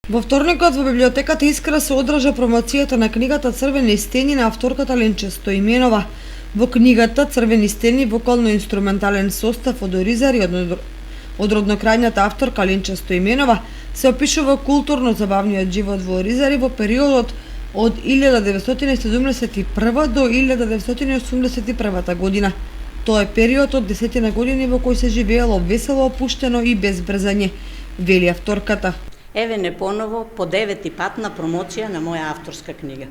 Во вторникот во библиотеката Искра се одржа промоцијата на книгата Црвени стени на авторката Ленче Стоименова. Во книгата Црвени стени вокално-инструментален состав од Оризари од роднокрајната авторка Ленче Стоименова се опишува културно-забавниот живот во Оризари во периодот од 1971 до 1981 година. Тоа е период од 10 години во кој се живеело весело, опуштено и без брзање, вели авторката. Еве не поново по 9-ти пат на промоција на моја авторска книга.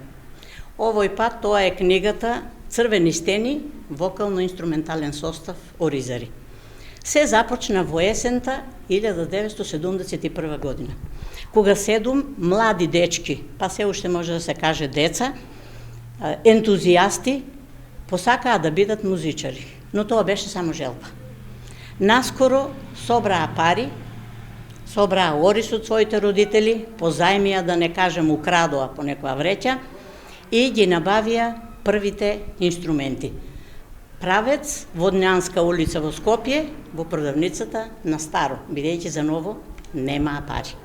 Овој пат тоа е книгата Црвени стени, вокално-инструментален состав Оризари. Се започна во есента 1971 година, кога 7 млади дечки, па се уште може да се каже деца, ентузијасти, посакаа да бидат музичари, но тоа беше само желба. Наскоро собраа пари, собраа орис од своите родители, позајмија, да не кажем украдоа по некоја вреќа, и ги набавија првите инструменти. Правец, Водњанска улица во Скопје, во продавницата на старо, бидејќи за ново немаа пари.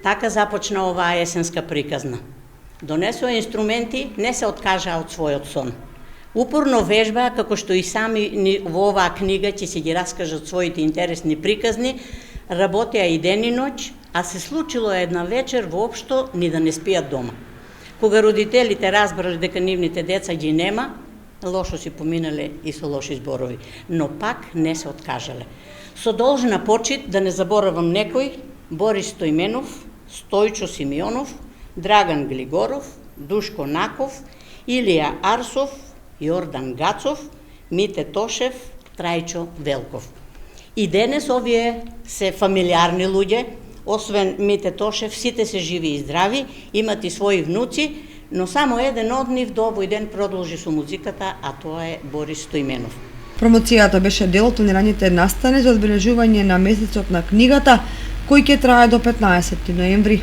Така започна оваа есенска приказна. Донесоа инструменти, не се откажаа од својот сон. Упорно вежбаа, како што и сами во оваа книга ќе се ги раскажат своите интересни приказни, работеа и ден и ноќ, а се случило една вечер воопшто ни да не спијат дома. Кога родителите разбрале дека нивните деца ги нема, лошо си поминале и со лоши зборови, но пак не се откажале. Со должна почит, да не заборавам некој, Борис Стоименов, Стојчо Симеонов, Драган Глигоров, Душко Наков, Илија Арсов, Јордан Гацов, Мите Тошев, Трајчо Велков. И денес овие се фамилиарни луѓе, освен Мите Тошев, сите се живи и здрави, имат и своји внуци, но само еден од нив до овој ден продолжи со музиката, а тоа е Борис Стоименов. Промоцијата беше дел од планираните настани за одбележување на месецот на книгата, кој ќе трае до 15 ноември.